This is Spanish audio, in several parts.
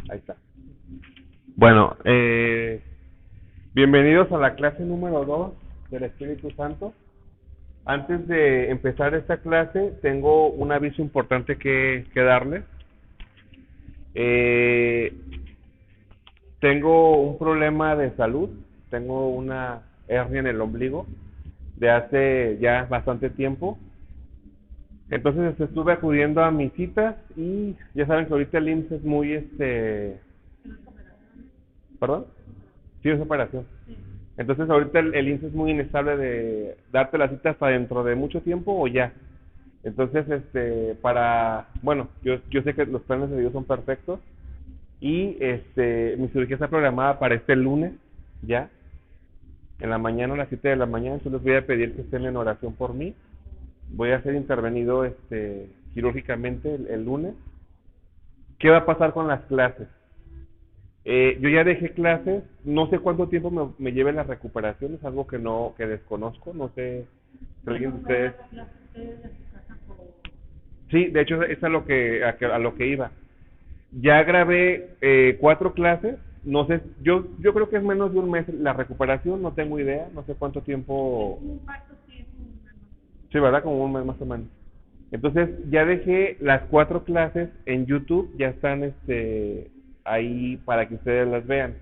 Ahí está. Bueno, bienvenidos a la clase número 2 del Espíritu Santo. Antes de empezar esta clase, tengo un aviso importante que darles. Eh, Tengo un problema de salud, tengo una hernia en el ombligo de hace ya bastante tiempo. Entonces estuve acudiendo a mis citas y ya saben que ahorita el IMSS es muy, ¿perdón? Sí, es operación. Entonces ahorita el IMSS es muy inestable de darte la cita hasta dentro de mucho tiempo o ya. Entonces, bueno, yo sé que los planes de Dios son perfectos y mi cirugía está programada para este lunes, ya, en la mañana a las 7 de la mañana. Entonces les voy a pedir que estén en oración por mí. Voy a ser intervenido quirúrgicamente el lunes. ¿Qué va a pasar con las clases? Yo ya dejé clases, no sé cuánto tiempo me lleve la recuperación, es algo que desconozco, no sé si alguien de ustedes. Sí, de hecho es a lo que iba. Ya grabé 4 clases, no sé, yo creo que es menos de un mes la recuperación, no tengo idea, no sé cuánto tiempo. Sí, ¿verdad? Como un mes más o menos. Entonces ya dejé las 4 clases en YouTube, ya están ahí para que ustedes las vean.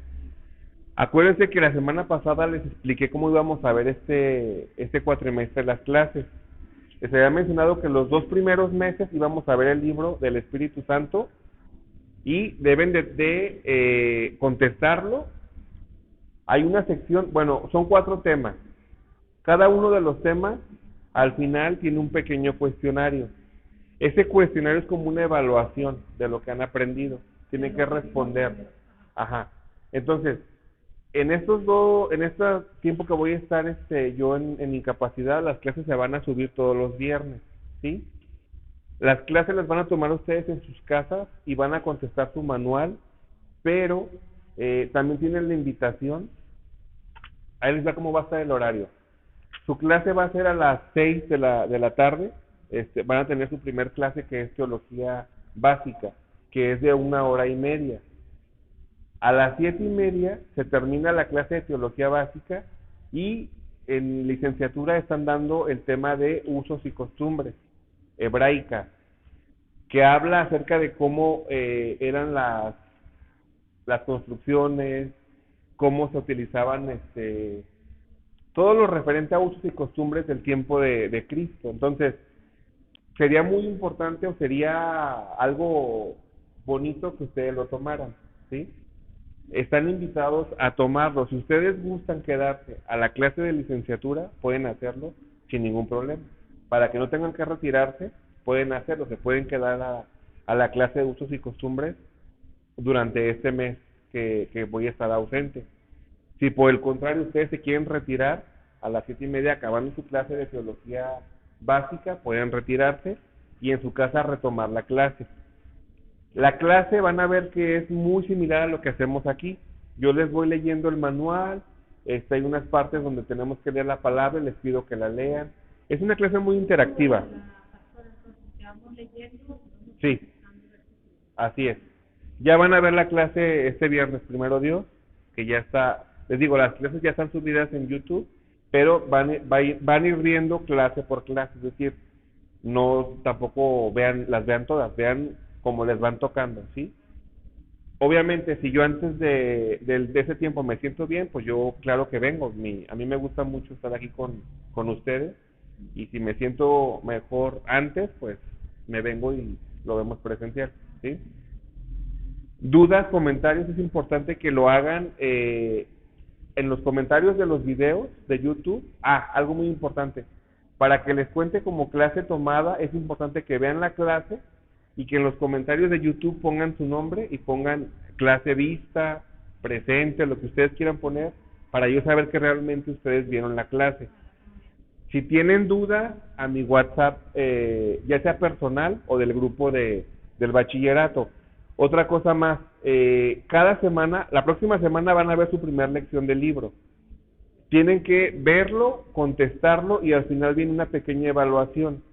Acuérdense que la semana pasada les expliqué cómo íbamos a ver este cuatrimestre las clases. Les había mencionado que los 2 primeros meses íbamos a ver el libro del Espíritu Santo y deben de contestarlo. Hay una sección, bueno, son 4 temas. Cada uno de los temas al final tiene un pequeño cuestionario. Ese cuestionario es como una evaluación de lo que han aprendido. Tienen que responder. Ajá. Entonces, en este tiempo que voy a estar yo en incapacidad, las clases se van a subir todos los viernes, ¿sí? Las clases las van a tomar ustedes en sus casas y van a contestar su manual, pero también tienen la invitación. Ahí les va cómo va a estar el horario. Su clase va a ser a las 6 de la tarde. Van a tener su primer clase, que es teología básica, que es de 1 hora y media. A las 7:30 se termina la clase de teología básica y en licenciatura están dando el tema de usos y costumbres, hebraica, que habla acerca de cómo eran las construcciones, cómo se utilizaban todo lo referente a usos y costumbres del tiempo de Cristo. Entonces, sería muy importante o sería algo bonito que ustedes lo tomaran, ¿sí? Están invitados a tomarlo. Si ustedes gustan quedarse a la clase de licenciatura, pueden hacerlo sin ningún problema. Para que no tengan que retirarse, pueden hacerlo. Se pueden quedar a la clase de usos y costumbres durante este mes que voy a estar ausente. Si por el contrario ustedes se quieren retirar a las 7:30, acabando su clase de teología básica, pueden retirarse y en su casa retomar la clase. La clase van a ver que es muy similar a lo que hacemos aquí. Yo les voy leyendo el manual, hay unas partes donde tenemos que leer la palabra y les pido que la lean. Es una clase muy interactiva. Sí, así es. Ya van a ver la clase este viernes, primero Dios, que ya está, les digo, las clases ya están subidas en YouTube, pero van a ir viendo clase por clase, es decir, no tampoco las vean todas, vean como les van tocando, ¿sí? Obviamente, si yo antes de ese tiempo me siento bien, pues yo claro que vengo. A mí me gusta mucho estar aquí con ustedes y si me siento mejor antes, pues me vengo y lo vemos presencial, ¿sí? Dudas, comentarios, es importante que lo hagan en los comentarios de los videos de YouTube. Algo muy importante. Para que les cuente como clase tomada, es importante que vean la clase y que en los comentarios de YouTube pongan su nombre y pongan clase vista, presente, lo que ustedes quieran poner, para yo saber que realmente ustedes vieron la clase. Si tienen duda, a mi WhatsApp, ya sea personal o del grupo del bachillerato. Otra cosa más, cada semana, la próxima semana van a ver su primera lección del libro. Tienen que verlo, contestarlo y al final viene una pequeña evaluación.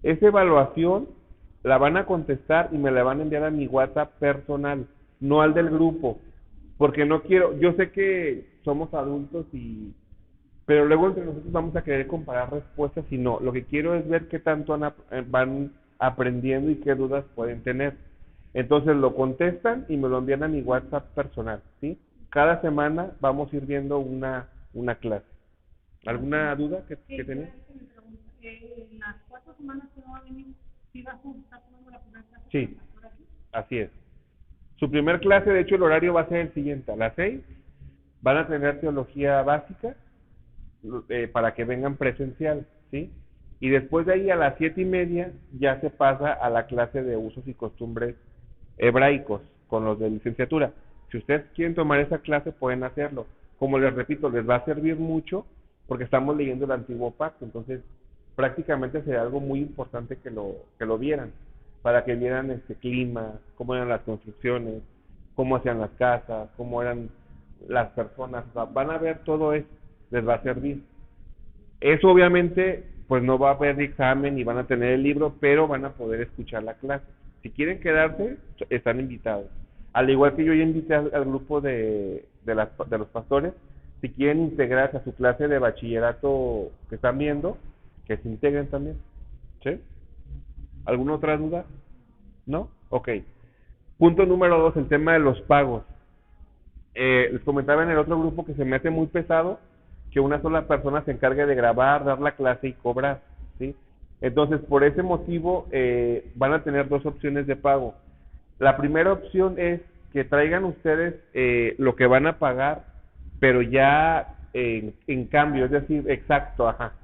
Esa evaluación la van a contestar y me la van a enviar a mi WhatsApp personal. no al del grupo, porque no quiero, yo sé que somos adultos pero luego entre nosotros vamos a querer comparar respuestas y no, lo que quiero es ver qué tanto van aprendiendo y qué dudas pueden tener. Entonces lo contestan y me lo envían a mi WhatsApp personal, ¿sí? Cada semana vamos a ir viendo una clase. ¿Alguna duda que tenés? En las 4 semanas que no va a venir, ¿sí vas a estar tomando la primera clase con la Sí, pastora aquí? así es. Su primer clase, de hecho, el horario va a ser el siguiente. A las 6 van a tener teología básica para que vengan presencial, ¿sí? Y después de ahí a las 7:30 ya se pasa a la clase de usos y costumbres hebraicos con los de licenciatura. Si ustedes quieren tomar esa clase pueden hacerlo. Como les repito, les va a servir mucho porque estamos leyendo el antiguo pacto, entonces prácticamente sería algo muy importante que lo vieran, para que vieran este clima, cómo eran las construcciones, cómo hacían las casas, cómo eran las personas, o sea, van a ver todo eso, les va a servir. Eso obviamente, pues no va a haber examen y van a tener el libro, pero van a poder escuchar la clase. Si quieren quedarse, están invitados. Al igual que yo ya invité al grupo de los pastores, si quieren integrarse a su clase de bachillerato que están viendo, que se integren también. ¿Sí? ¿Alguna otra duda? ¿No? Ok. Punto número 2, el tema de los pagos. Les comentaba en el otro grupo que se me hace muy pesado que una sola persona se encargue de grabar, dar la clase y cobrar, ¿sí? Entonces, por ese motivo, van a tener dos opciones de pago. La primera opción es que traigan ustedes lo que van a pagar, pero ya en cambio, es decir, exacto, ajá,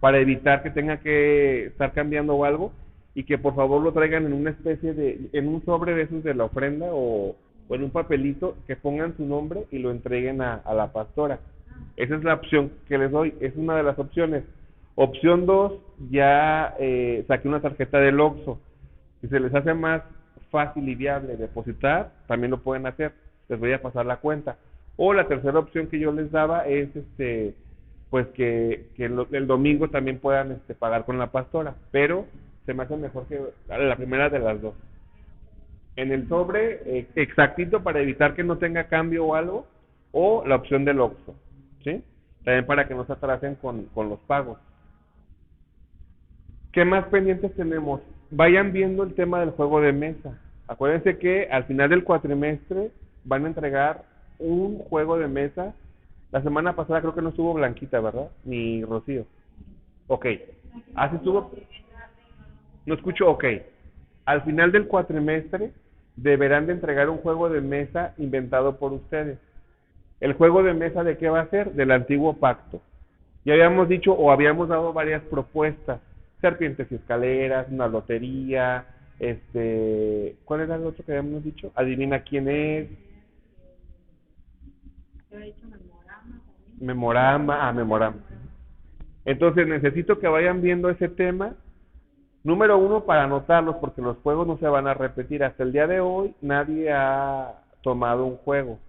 para evitar que tenga que estar cambiando o algo, y que por favor lo traigan en una especie en un sobre de esos de la ofrenda o en un papelito, que pongan su nombre y lo entreguen a la pastora. Esa es la opción que les doy, es una de las opciones. Opción 2, ya saqué una tarjeta del Oxxo. Si se les hace más fácil y viable depositar, también lo pueden hacer. Les voy a pasar la cuenta. O la tercera opción que yo les daba es pues que el domingo también puedan pagar con la pastora, pero se me hace mejor que la primera de las dos. En el sobre exactito para evitar que no tenga cambio o algo, o la opción del Oxxo, ¿sí? También para que no se atrasen con los pagos. ¿Qué más pendientes tenemos? Vayan viendo el tema del juego de mesa. Acuérdense que al final del cuatrimestre van a entregar un juego de mesa. La semana pasada creo que no estuvo Blanquita, ¿verdad? Ni Rocío. Ok. Así estuvo. No escucho, ok. Al final del cuatrimestre deberán de entregar un juego de mesa inventado por ustedes. ¿El juego de mesa de qué va a ser? Del antiguo pacto. Ya habíamos dicho o habíamos dado varias propuestas. Serpientes y escaleras, una lotería, ¿cuál era el otro que habíamos dicho? Adivina quién es, Te había dicho memorama también. Memorama. Entonces necesito que vayan viendo ese tema. Número uno, para anotarlos, porque los juegos no se van a repetir. Hasta el día de hoy nadie ha tomado un juego.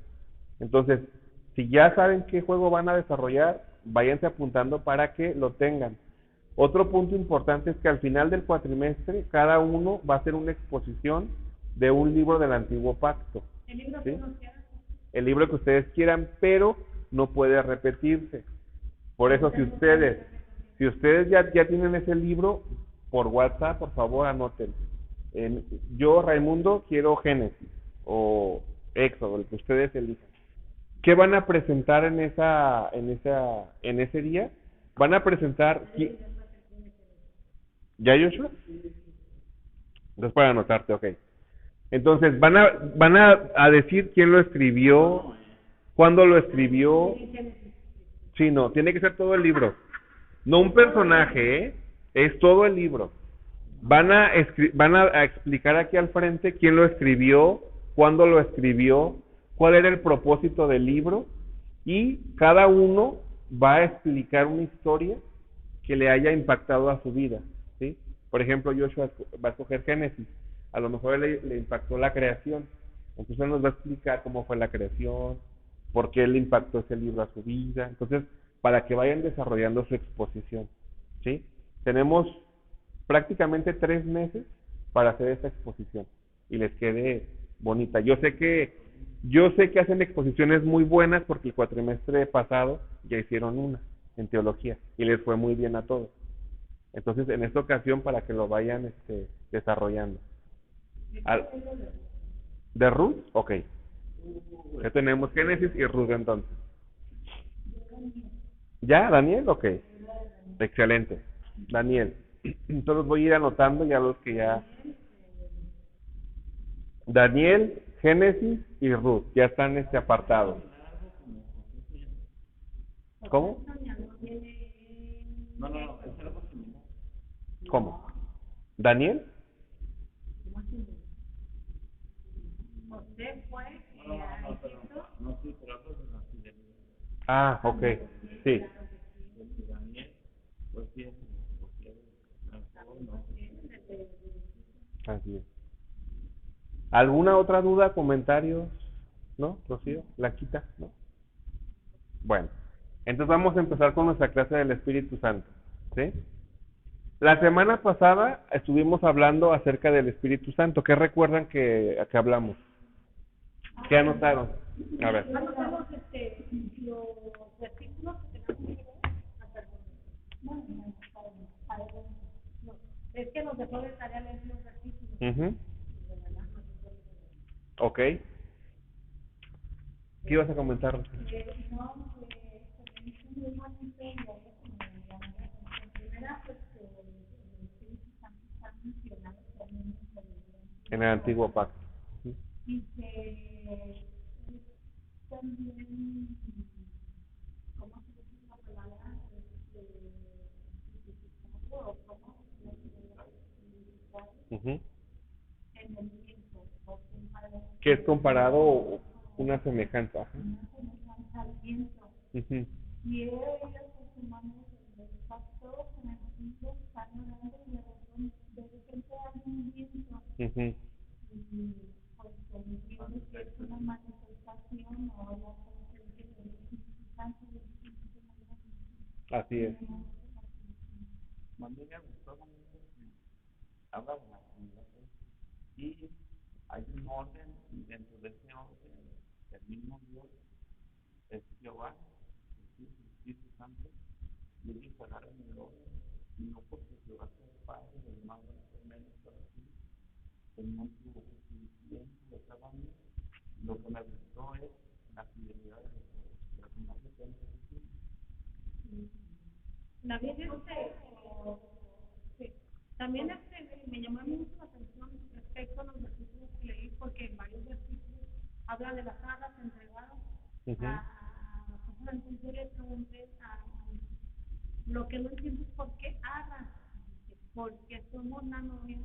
Entonces, si ya saben qué juego van a desarrollar, váyanse apuntando para que lo tengan. Otro punto importante es que al final del cuatrimestre, cada uno va a hacer una exposición de un libro del antiguo pacto. El libro ¿Sí? que nos queda. El libro que ustedes quieran, pero no puede repetirse. Por eso, si ustedes ya tienen ese libro, por WhatsApp, por favor, anoten. Yo, Raimundo, quiero Génesis o Éxodo, el que ustedes elijan. ¿Qué van a presentar en ese día? Van a presentar, ¿ya, Joshua? Entonces para anotarte, ok. Entonces van a decir quién lo escribió, cuándo lo escribió. Sí, no, tiene que ser todo el libro. No un personaje, ¿eh? Es todo el libro. Van a explicar aquí al frente quién lo escribió, cuándo lo escribió, cuál era el propósito del libro, y cada uno va a explicar una historia que le haya impactado a su vida, ¿sí? Por ejemplo, Joshua va a escoger Génesis. A lo mejor le impactó la creación. Entonces él nos va a explicar cómo fue la creación, por qué le impactó ese libro a su vida. Entonces, para que vayan desarrollando su exposición, ¿sí? Tenemos prácticamente 3 meses para hacer esta exposición y les quede bonita. Yo sé que Yo sé que hacen exposiciones muy buenas porque el cuatrimestre pasado ya hicieron una en teología y les fue muy bien a todos. Entonces, en esta ocasión, para que lo vayan desarrollando. Al- ¿De Ruth? Ok. Ya tenemos Génesis y Ruth entonces. ¿Ya, Daniel? Ok. Excelente. Daniel. Entonces voy a ir anotando ya los que ya... Daniel, Génesis y Ruth ya están apartados. ¿Cómo? ¿Cómo? ¿Daniel? José fue Ah, ok. Sí. Así es. ¿Alguna otra duda, comentarios? ¿No, Rocío? ¿La quita? ¿No? Bueno, entonces vamos a empezar con nuestra clase del Espíritu Santo. ¿Sí? La semana pasada estuvimos hablando acerca del Espíritu Santo. ¿Qué recuerdan que hablamos? ¿Qué anotaron? A ver. anotamos los versículos que tenemos que ver. Ah, perdón. No, es que nos dejó de tarea leer los versículos. Ujú. Ok. ¿Qué ibas a comentar, Rocío? No, que es muy bonito y algo como en primera, pues el Espíritu Santo está mencionado también en la Biblia. En el antiguo pacto. Y que también, ¿cómo se dice la palabra? O cómo Ujú. en el tiempo, o comparado Que es comparado una semejanza. Ajá. al viento. Ujú. Y ellos, los humanos, el pacto con el viento, están orando y de repente hay un viento. Ujú. Y pues entiendo que es una manifestación o la presencia del Espíritu Santo y del Espíritu Santo. Así es. La Biblia sí. También me llamó mucho la atención respecto a los versículos que leí, porque en varios versículos habla de las arras entregadas Ujú. a personas. Entonces yo le pregunté lo que no entiendo es por qué arras, porque somos la novia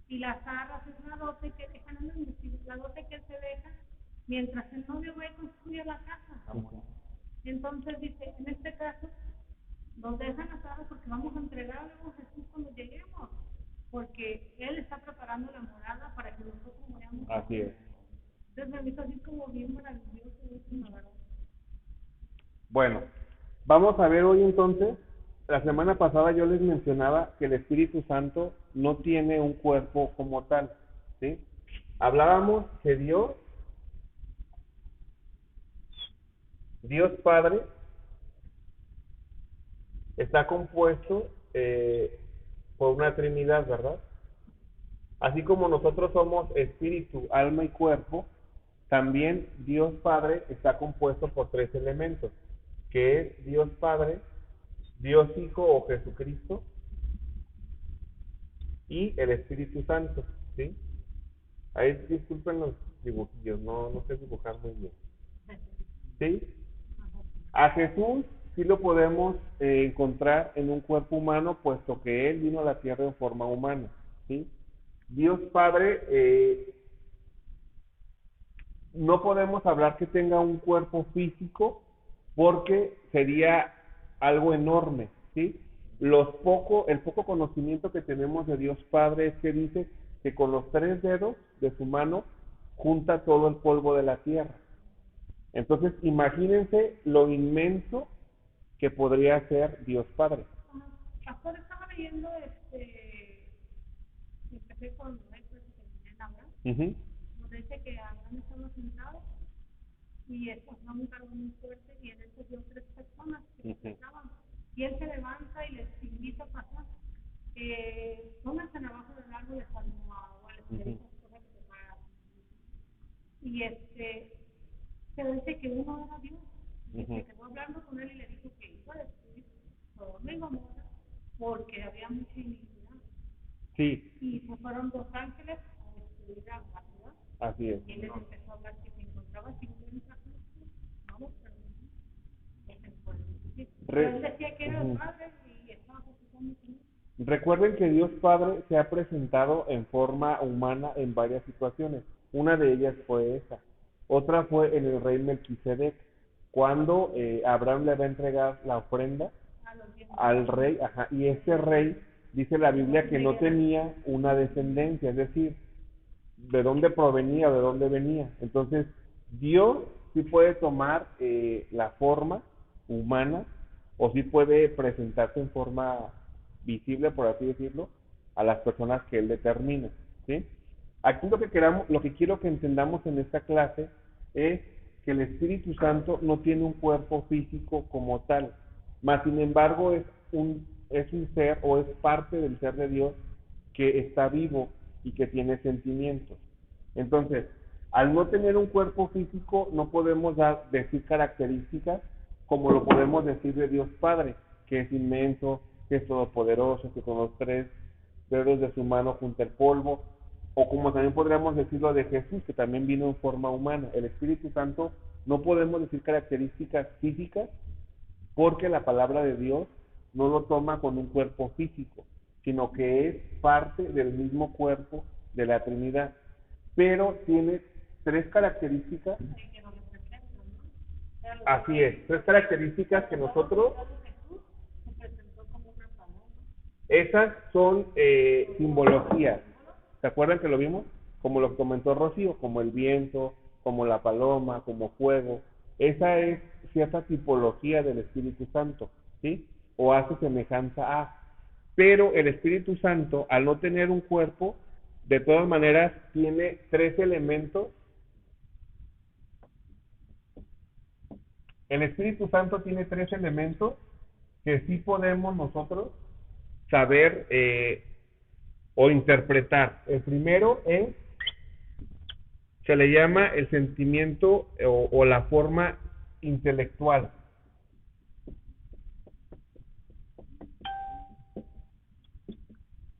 y las arras es la dote que dejan en el vestido, la dote que se deja mientras el novio va y construye la casa. Ujú. Entonces dice, en este caso nos dejan atados porque vamos a entregar a Jesús cuando lleguemos, porque Él está preparando la morada para que nosotros moramos. Así es. Entonces me hizo así como bien maravilloso eso, la verdad. Bueno, vamos a ver hoy entonces. La semana pasada yo les mencionaba que el Espíritu Santo no tiene un cuerpo como tal, ¿sí? Hablábamos que Dios Padre, está compuesto por una Trinidad, ¿verdad? Así como nosotros somos espíritu, alma y cuerpo, también Dios Padre está compuesto por tres elementos, que es Dios Padre, Dios Hijo o Jesucristo y el Espíritu Santo, ¿sí? Ahí disculpen los dibujillos, no sé dibujar muy bien, ¿sí? A Jesús sí lo podemos encontrar en un cuerpo humano, puesto que Él vino a la tierra en forma humana, ¿sí? Dios Padre, no podemos hablar que tenga un cuerpo físico porque sería algo enorme, ¿sí? El poco conocimiento que tenemos de Dios Padre es que dice que con los tres dedos de su mano junta todo el polvo de la tierra. Entonces, imagínense lo inmenso que podría ser Dios Padre. Pastor, estaba leyendo, empecé con Noé, pues terminé en Abraham, Ujú. donde dice que Abraham estaba sentado y eso fue un cargo muy fuerte y él escogió 3 personas que Ujú. estaban. Y él se levanta y les invita a pasar. Pónganse abajo del árbol de Salmoa o les Ujú. esas cosas que se pagan. Y pero dice que uno era Dios. Y Ujú. se quedó hablando con él y le dijo que iba a destruir Sodoma y Gomorra porque había mucha iniquidad. Sí, Y se fueron 2 ángeles a destruir la ciudad. así es. Y él les empezó a hablar que se encontraba 50 justos, no los perdonó. Pero él decía que era el Ujú. padre y estaba preocupado con él. Recuerden que Dios Padre se ha presentado en forma humana en varias situaciones. Una de ellas fue esa. Otra fue en el rey Melquisedec, cuando Abraham le va a entregar la ofrenda A los bienes. al rey, ajá, y este rey dice la Biblia que no tenía una descendencia, es decir, de dónde provenía, de dónde venía. Entonces, Dios sí puede tomar la forma humana o sí puede presentarse en forma visible, por así decirlo, a las personas que él determina, ¿sí? Aquí lo que quiero que entendamos en esta clase es que el Espíritu Santo no tiene un cuerpo físico como tal, mas sin embargo es un ser o es parte del ser de Dios que está vivo y que tiene sentimientos. Entonces, al no tener un cuerpo físico, no podemos decir características como lo podemos decir de Dios Padre, que es inmenso, que es todopoderoso, que con los 3 dedos de su mano junta el polvo, o como también podríamos decirlo de Jesús, que también vino en forma humana. El Espíritu Santo no podemos decir características físicas porque la palabra de Dios no lo toma con un cuerpo físico, sino que es parte del mismo cuerpo de la Trinidad, pero tiene 3 características. Así es, 3 características que nosotros, esas son simbologías. ¿Se acuerdan que lo vimos? Como lo comentó Rocío, como el viento, como la paloma, como fuego. Esa es cierta tipología del Espíritu Santo, ¿sí? O hace semejanza a. Pero el Espíritu Santo, al no tener un cuerpo, de todas maneras tiene 3 elementos. El Espíritu Santo tiene 3 elementos que sí podemos nosotros saber o interpretar. El primero se le llama el sentimiento o la forma intelectual.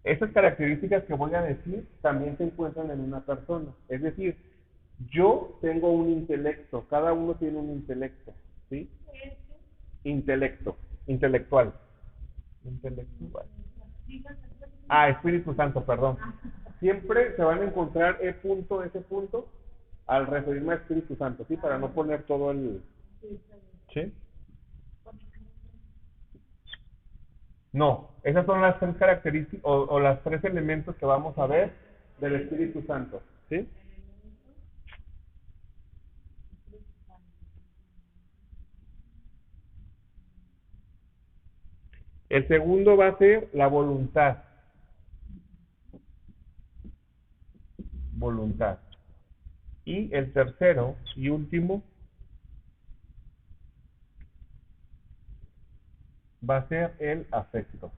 Esas características que voy a decir también se encuentran en una persona. Es decir, yo tengo un intelecto, cada uno tiene un intelecto, ¿sí? Intelecto, intelectual. Intelectual. Espíritu Santo, perdón. Siempre se van a encontrar ese punto al referirme a Espíritu Santo, ¿sí? Para no poner todo el... ¿Sí? No, esas son las 3 características o las 3 elementos que vamos a ver del Espíritu Santo, ¿sí? El segundo va a ser la voluntad. Voluntad. Y el tercero y último va a ser el afecto.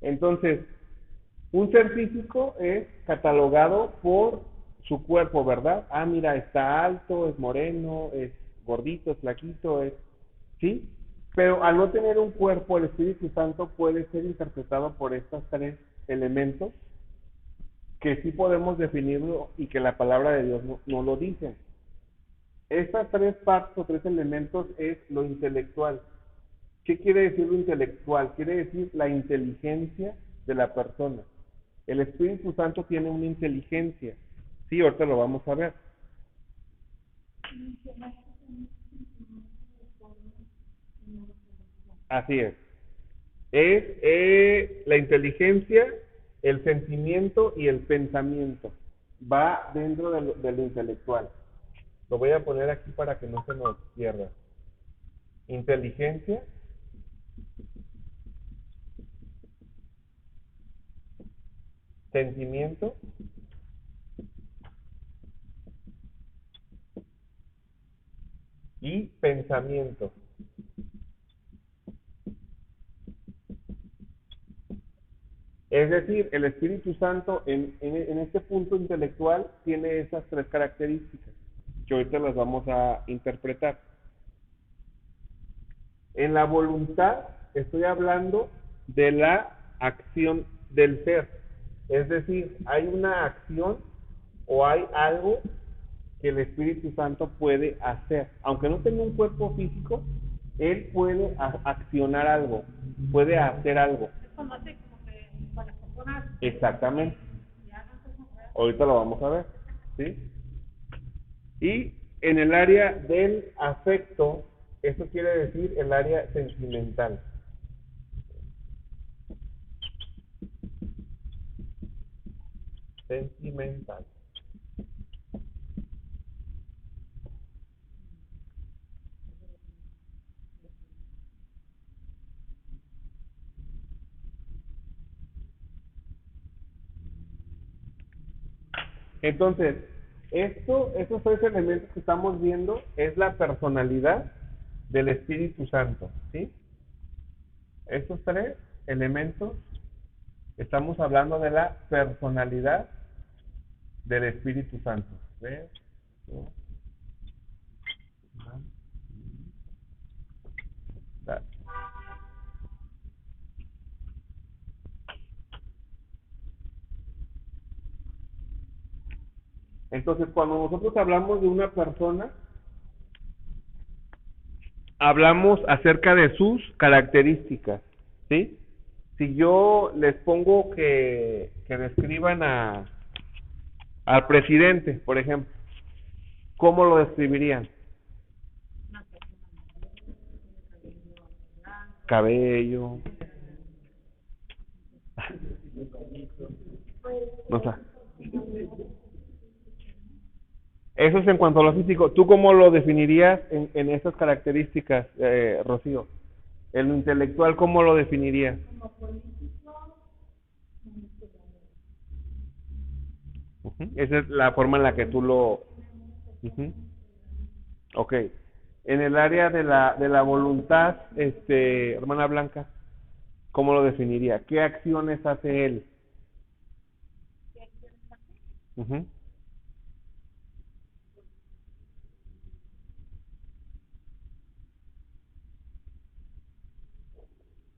Entonces, un ser físico es catalogado por su cuerpo, ¿verdad? Mira, está alto, es moreno, es gordito, es flaquito, ¿sí? Pero al no tener un cuerpo, el Espíritu Santo puede ser interpretado por estos 3 elementos que sí podemos definirlo y que la palabra de Dios no lo dice. Estas 3 partes o 3 elementos es lo intelectual. ¿Qué quiere decir lo intelectual? Quiere decir la inteligencia de la persona. El Espíritu Santo tiene una inteligencia. Sí, ahorita lo vamos a ver. Así es. Es la inteligencia, el sentimiento y el pensamiento. Va dentro de lo intelectual. Lo voy a poner aquí para que no se nos pierda. Inteligencia, sentimiento, y pensamiento. Es decir, el Espíritu Santo en este punto intelectual tiene esas tres características que ahorita las vamos a interpretar. En la voluntad estoy hablando de la acción del ser. Es decir, hay una acción o hay algo que el Espíritu Santo puede hacer. Aunque no tenga un cuerpo físico, él puede accionar algo, puede hacer algo. Es como así, como que con las personas. Exactamente. Ya no sé cómo era. Ahorita lo vamos a ver, ¿sí? Y en el área del afecto, eso quiere decir el área sentimental. Sentimental. Entonces, estos tres elementos que estamos viendo es la personalidad del Espíritu Santo, ¿sí? Estos tres elementos, estamos hablando de la personalidad del Espíritu Santo. ¿Ves? Entonces, cuando nosotros hablamos de una persona, hablamos acerca de sus características, ¿sí? Si yo les pongo que describan al presidente, por ejemplo, ¿cómo lo describirían? Una persona mayor, blanco. Cabello. No sé. Eso es en cuanto a lo físico. ¿Tú cómo lo definirías en esas características, Rocío? En lo intelectual, ¿cómo lo definirías? Como político, Esa es la forma en la que tú lo... Ujú. Ok. En el área de la voluntad, hermana Blanca, ¿cómo lo definiría? ¿Qué acciones hace él? Ujú.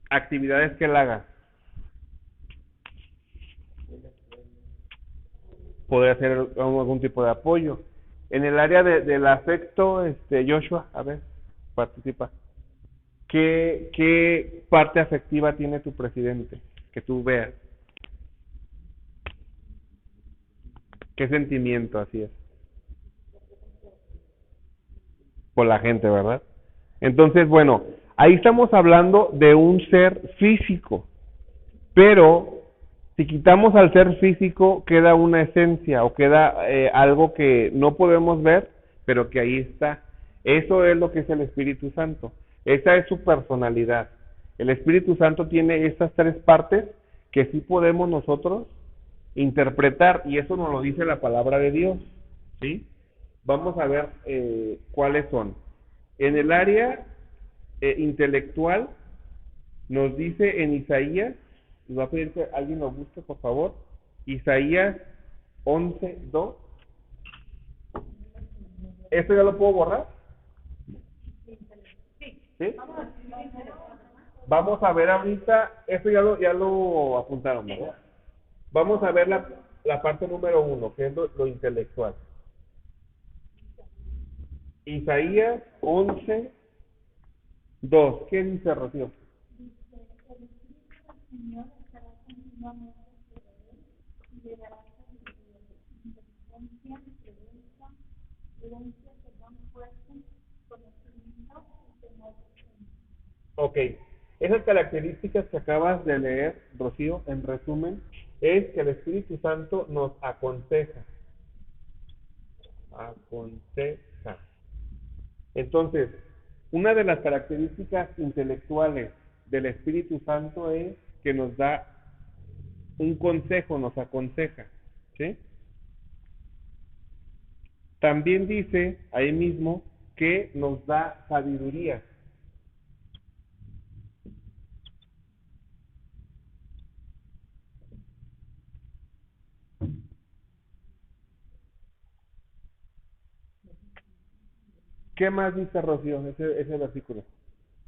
Actividades que él haga. Puede hacer algún tipo de apoyo. En el área del afecto, Joshua, a ver, participa. ¿Qué parte afectiva tiene tu presidente? Que tú veas. ¿Qué sentimiento así es? Por la gente, ¿verdad? Entonces, bueno, ahí estamos hablando de un ser físico, pero si quitamos al ser físico, queda una esencia o queda algo que no podemos ver, pero que ahí está. Eso es lo que es el Espíritu Santo. Esa es su personalidad. El Espíritu Santo tiene estas tres partes que sí podemos nosotros interpretar, y eso nos lo dice la palabra de Dios, ¿sí? Vamos a ver cuáles son. En el área intelectual, nos dice en Isaías, y va a pedir que alguien lo busque, por favor, Isaías 11:2. ¿Esto ya lo puedo borrar? ¿Sí? Vamos a ver ahorita, esto ya lo apuntaron, ¿verdad? Vamos a ver la parte número 1, que es lo intelectual. Isaías 11:2. ¿Qué dice, Rocío? Señor estará continuamente sobre él y le dará sabiduría, inteligencia, prudencia serán fuertes, conocimiento y temor del Señor. Ok, esas características que acabas de leer, Rocío, en resumen, es que el Espíritu Santo nos aconseja. Aconseja. Entonces, una de las características intelectuales del Espíritu Santo es que nos da un consejo, nos aconseja, ¿sí? También dice ahí mismo que nos da sabiduría. ¿Qué más dice Rocío, ese versículo?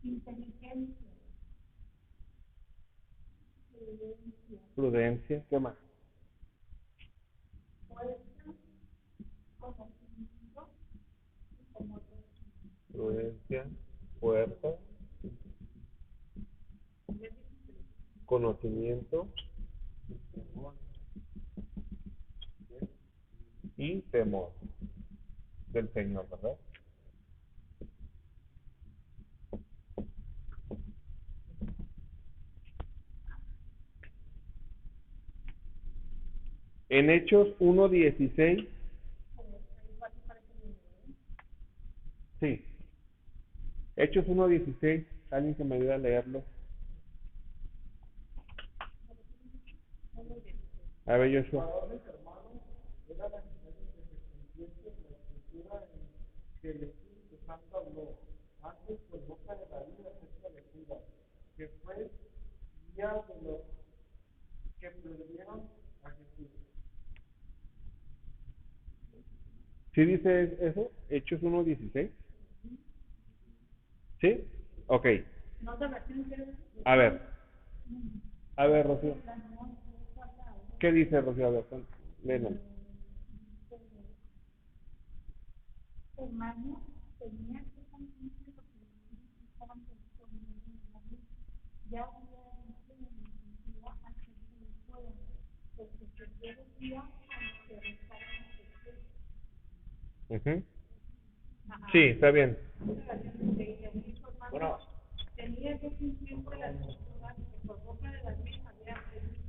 inteligencia, Prudencia, ¿qué más? fuerza, conocimiento, como Prudencia, fuerza, conocimiento y temor del Señor, ¿verdad? En Hechos 1:16, sí, Hechos 1:16, alguien que me ayude a leerlo. A ver, Joshua. Que el Espíritu Santo habló antes por boca de David acerca de Judas, que fue guía de los que perdieron a Jesús. ¿Sí dice eso? Hechos 1:16. ¿Sí? Ok. no te versión que A ver. A ver, Rocío. ¿Qué dice Rocío? A ver, léelo. hermano tenía que consciente lo que estaban disponibles en la luz. Ya había dicho en la escritura antes de el fuego, porque se decía a los que restaban a Jesús. Ujú. Ajá. Sí, está bien. Bueno, tenía que cumplir con las escrituras que por boca de David había pedido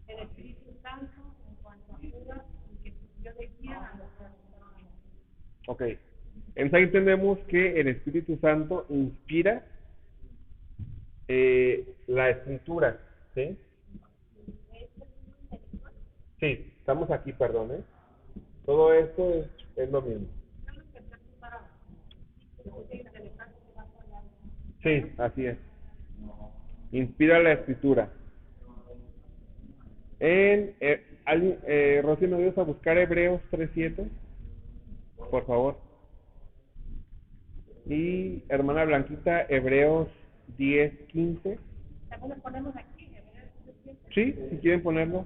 el Espíritu Santo en cuanto a Judas, y que sirvió de guía a los que restaban a Jesús. Ok. Entonces ahí entendemos que el Espíritu Santo inspira la escritura, ¿sí? Sí, estamos aquí, perdón, ¿eh? Todo esto es lo mismo. Sí, así es. Inspira la escritura. Rocío, ¿me ayudas a buscar Hebreos 3:7? Por favor. Y hermana Blanquita, Hebreos 10:15. También lo ponemos aquí, Sí, si quieren ponerlo.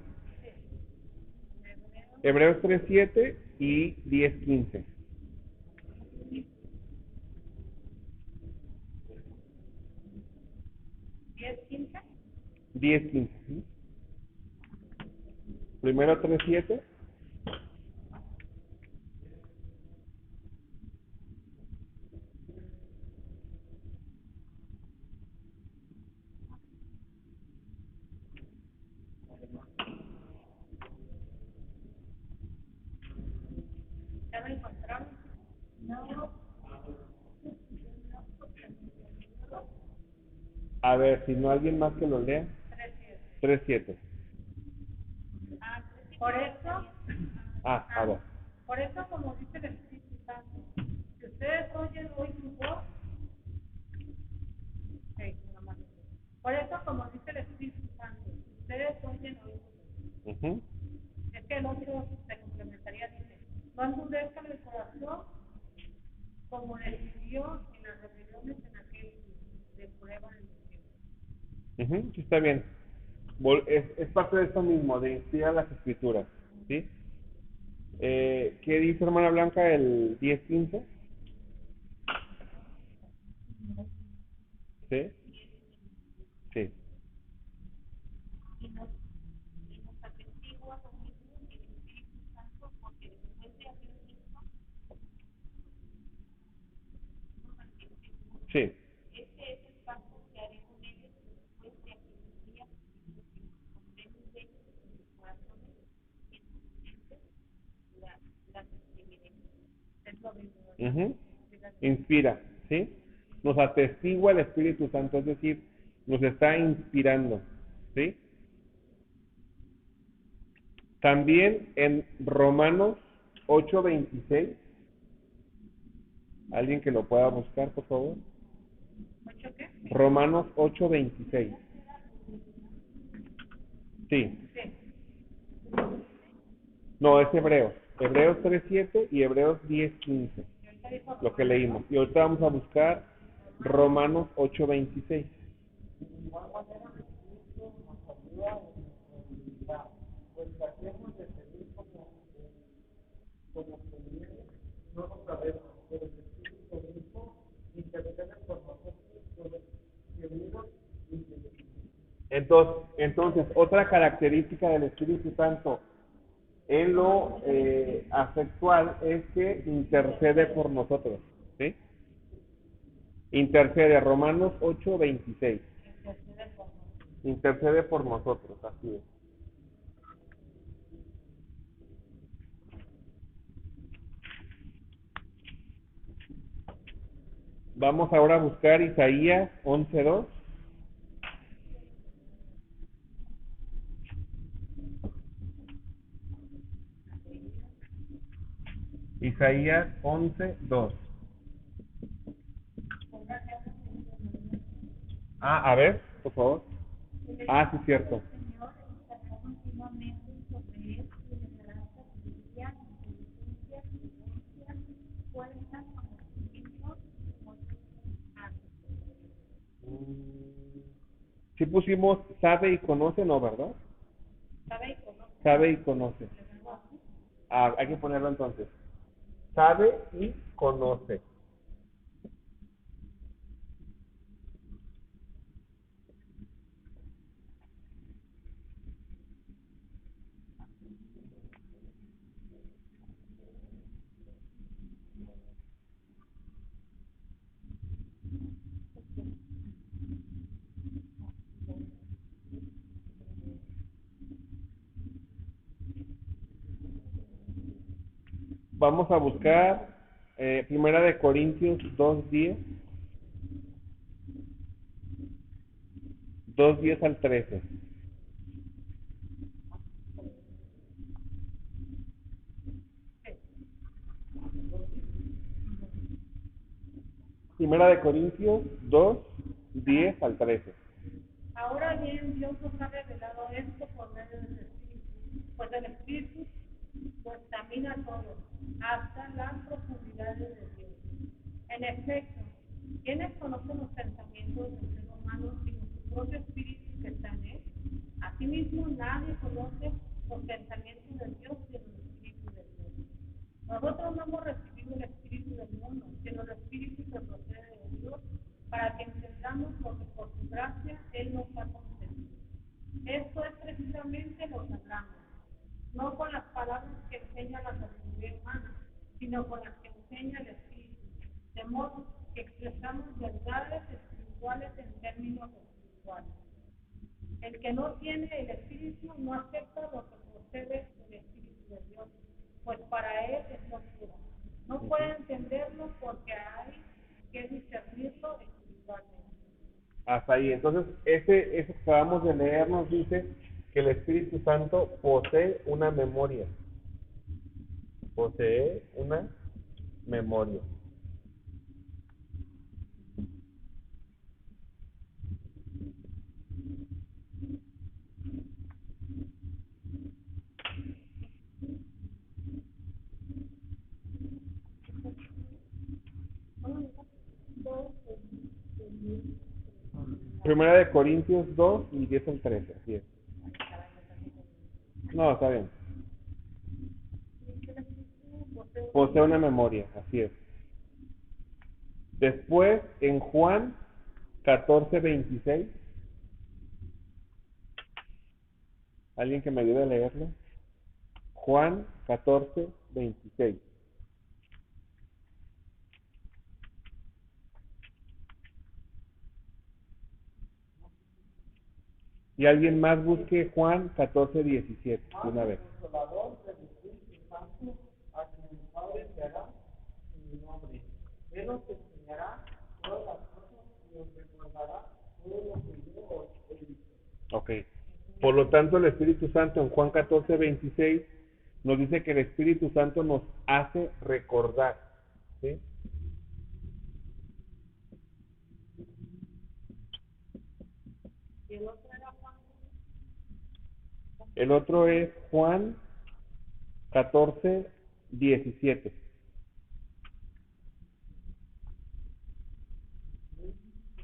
Hebreos 3:7 y 10:15. 10:15. 10:15. ¿Sí? Primero 3:7. ¿Ya lo encontraron? No. A ver, si no alguien más que lo lea. 3:7. Por eso, A ver. por eso, como dice el Espíritu Santo, si ustedes oyen hoy su voz, por eso, como dice el Espíritu Santo, si ustedes oyen hoy su voz, Ujú. es que el otro se complementaría, dice, no endurezcan el corazón como les vivió en las rebeliones en aquel día de prueba del desierto. Ujú, sí, está bien. Es parte de esto mismo, de inspirar las escrituras, ¿sí? ¿Qué dice hermana Blanca el 10:15? ¿Sí? Sí. Y nos atestigua lo mismo el Espíritu Santo, porque después de haber visto, Sí. este es el pacto que haré con ellos después de aquel día, y lo que pondremos de ellos en sus corazones y en sus mentes las escribiré. Es lo mismo, ¿verdad? Ujú. Inspira, ¿sí? Nos atestigua el Espíritu Santo, es decir, nos está inspirando, ¿sí? También en Romanos 8:26, alguien que lo pueda buscar, por favor. ¿Ocho qué? Romanos 8:26. Sí. Sí. No, es Hebreos. Hebreos 3:7 y Hebreos 10:15. Y ahorita dijo Lo que leímos. Y ahorita vamos a buscar Romanos 8:26. De igual manera, el Espíritu nos ayuda en la, pues tratemos de seguir como se viene, no lo sabemos, pero el Espíritu mismo intercede por nosotros, por los gemidos indecibles. Entonces, otra característica del Espíritu Santo en lo afectual es que intercede por nosotros, ¿sí? Intercede, Romanos 8:26. Intercede por nosotros, así es. Vamos ahora a buscar Isaías 11:2. Isaías 11:2. A ver, por favor. Sí, cierto. El Señor estará continuamente sobre él y le dará sabiduría, inteligencia, prudencia, fuerza, conocimiento y muchos ánimos. Si pusimos sabe y conoce, no, ¿verdad? ¿Sabe y conoce? Sabe y conoce. Hay que ponerlo entonces. Sabe y conoce. Vamos a buscar Primera de Corintios 2:10. 2:10 al 13. Primera de Corintios 2:10 al 13. Ahora bien, Dios nos ha revelado esto por medio del Espíritu, pues el Espíritu lo examina todo, hasta las profundidades de Dios. En efecto, ¿quiénes conocen los pensamientos del ser humano sino su propio Espíritu que está en él? Asimismo, nadie conoce los pensamientos de Dios sino el Espíritu de Dios. Nosotros no hemos recibido el Espíritu del mundo, sino el Espíritu que procede de Dios, para que entendamos lo que por su gracia Él nos ha concedido. Esto es precisamente lo que hablamos, no con las palabras que enseña la sabiduría humana, sino con las que enseña el Espíritu, de modo que expresamos verdades espirituales en términos espirituales. El que no tiene el Espíritu no acepta lo que procede del Espíritu de Dios, pues para él es locura. No puede entenderlo porque hay que discernirlo espiritualmente. Hasta ahí. Entonces, eso que acabamos de leer nos dice que el Espíritu Santo posee una memoria. Posee una memoria. Primera de Corintios 2 y 10 al 13, así es. No, está bien. Posee una memoria, así es. Después, en Juan 14:26, ¿alguien que me ayude a leerlo? Juan 14:26. Y alguien más busque Juan 14:17, de una vez. El Consolador del Espíritu Santo, a quien el Padre enviará en mi nombre. Él nos enseñará todas las cosas y nos recordará todo lo que yo os he dicho. Ok. Por lo tanto, el Espíritu Santo en Juan 14:26 nos dice que el Espíritu Santo nos hace recordar. ¿Sí? Y el otro era Juan. El otro es Juan 14:17.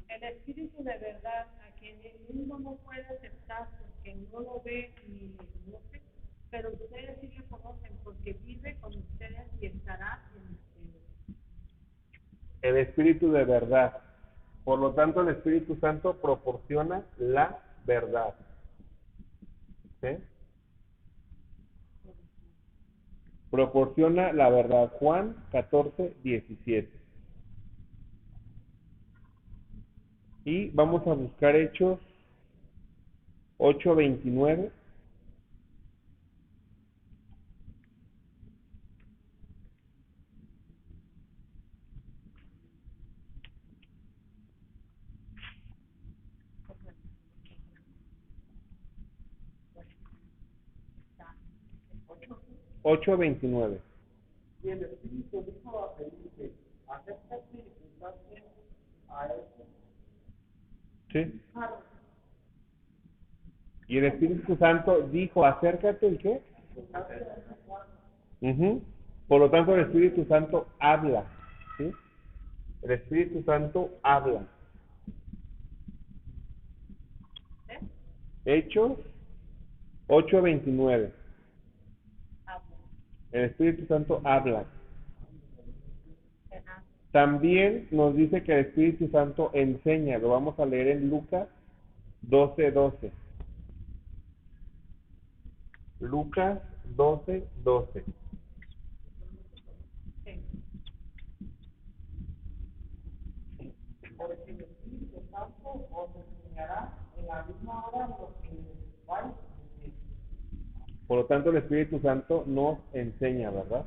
El Espíritu de verdad, a quien el mundo no puede aceptar porque no lo ve ni le conoce, pero ustedes sí le conocen porque vive con ustedes y estará en ustedes. El Espíritu de verdad. Por lo tanto, el Espíritu Santo proporciona la verdad. ¿Sí? Proporciona la verdad. Juan 14:17. Y vamos a buscar Hechos 8:29. Ocho 29. Y el Espíritu dijo a Felipe, acércate y juntate a él. ¿Sí? Y el Espíritu Santo dijo, acércate, ¿el qué? Ujú. Por lo tanto, el Espíritu Santo habla. ¿Sí? El Espíritu Santo habla. Hechos 8:29. El Espíritu Santo habla. También nos dice que el Espíritu Santo enseña. Lo vamos a leer en Lucas 12:12. Lucas 12:12. Porque el Espíritu Santo os enseñará en la misma hora lo que vais a decir. Por lo tanto, el Espíritu Santo nos enseña, ¿verdad?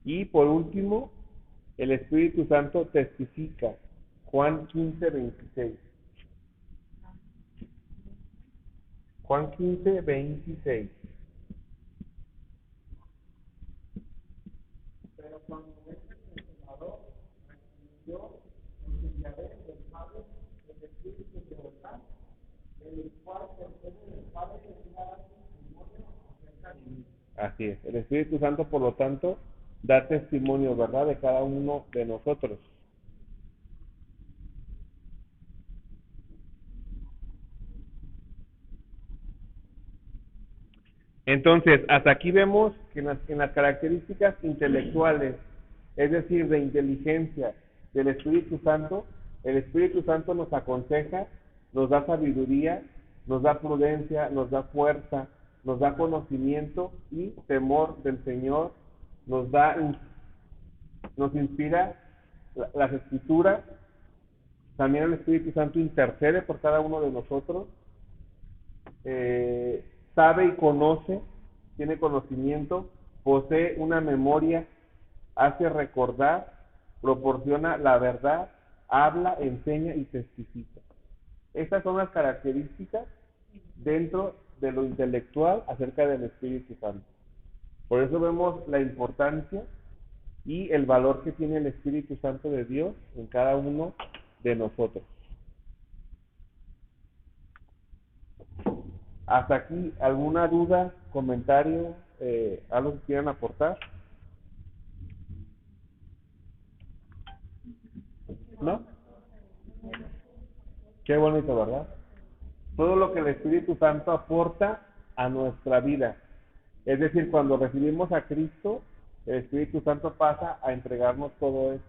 Y por último, el Espíritu Santo testifica. Juan 15:26. Juan 15:26. Pero cuando venga el Consolador, yo os enviaré del Padre el Espíritu de verdad, el cual procede del Padre y dará testimonio acerca de mí. Así es. El Espíritu Santo, por lo tanto, da testimonio, ¿verdad?, de cada uno de nosotros. Entonces, hasta aquí vemos que en las características intelectuales, es decir, de inteligencia del Espíritu Santo, el Espíritu Santo nos aconseja, nos da sabiduría, nos da prudencia, nos da fuerza, nos da conocimiento y temor del Señor, nos inspira las Escrituras. También el Espíritu Santo intercede por cada uno de nosotros, sabe y conoce, tiene conocimiento, posee una memoria, hace recordar, proporciona la verdad, habla, enseña y testifica. Estas son las características dentro de lo intelectual acerca del Espíritu Santo. Por eso vemos la importancia y el valor que tiene el Espíritu Santo de Dios en cada uno de nosotros. Hasta aquí, ¿alguna duda, comentario, algo que quieran aportar? ¿No? Qué bonito, ¿verdad? Todo lo que el Espíritu Santo aporta a nuestra vida. Es decir, cuando recibimos a Cristo, el Espíritu Santo pasa a entregarnos todo esto.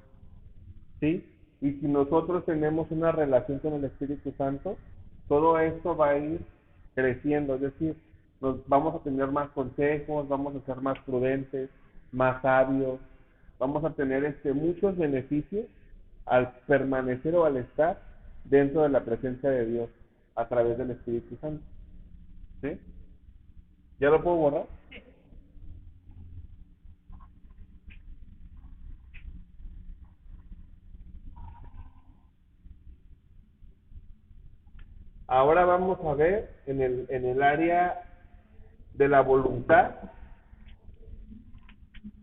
¿Sí? Y si nosotros tenemos una relación con el Espíritu Santo, todo esto va a ir creciendo, es decir, vamos a tener más consejos, vamos a ser más prudentes, más sabios, vamos a tener muchos beneficios al permanecer o al estar dentro de la presencia de Dios a través del Espíritu Santo. ¿Sí? ¿Ya lo puedo borrar? Ahora vamos a ver en el área de la voluntad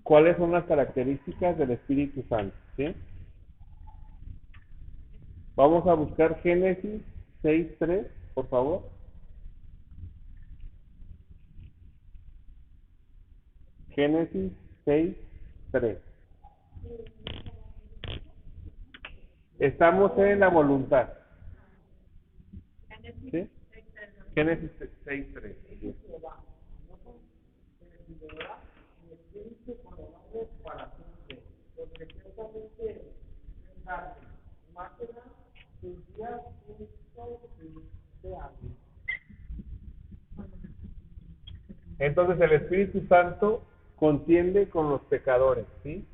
cuáles son las características del Espíritu Santo, ¿sí? Vamos a buscar Génesis 6:3, por favor. Génesis 6:3. Estamos en la voluntad, ¿sí? Génesis 6:3. Sí. espíritu con el hombre para siempre, porque ciertamente es carne, más que nada, sus días de años. Entonces el Espíritu Santo contiende con los pecadores, ¿sí?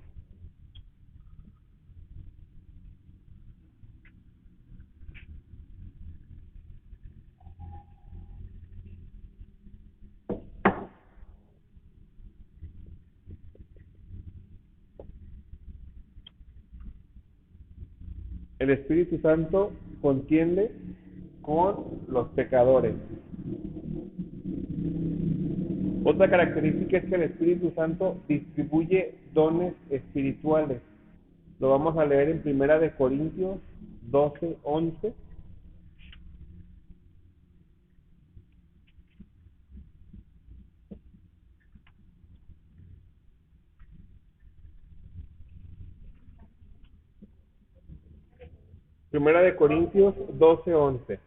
El Espíritu Santo contiende con los pecadores. Otra característica es que el Espíritu Santo distribuye dones espirituales. Lo vamos a leer en Primera de Corintios 12:11. Primera de Corintios 12:11.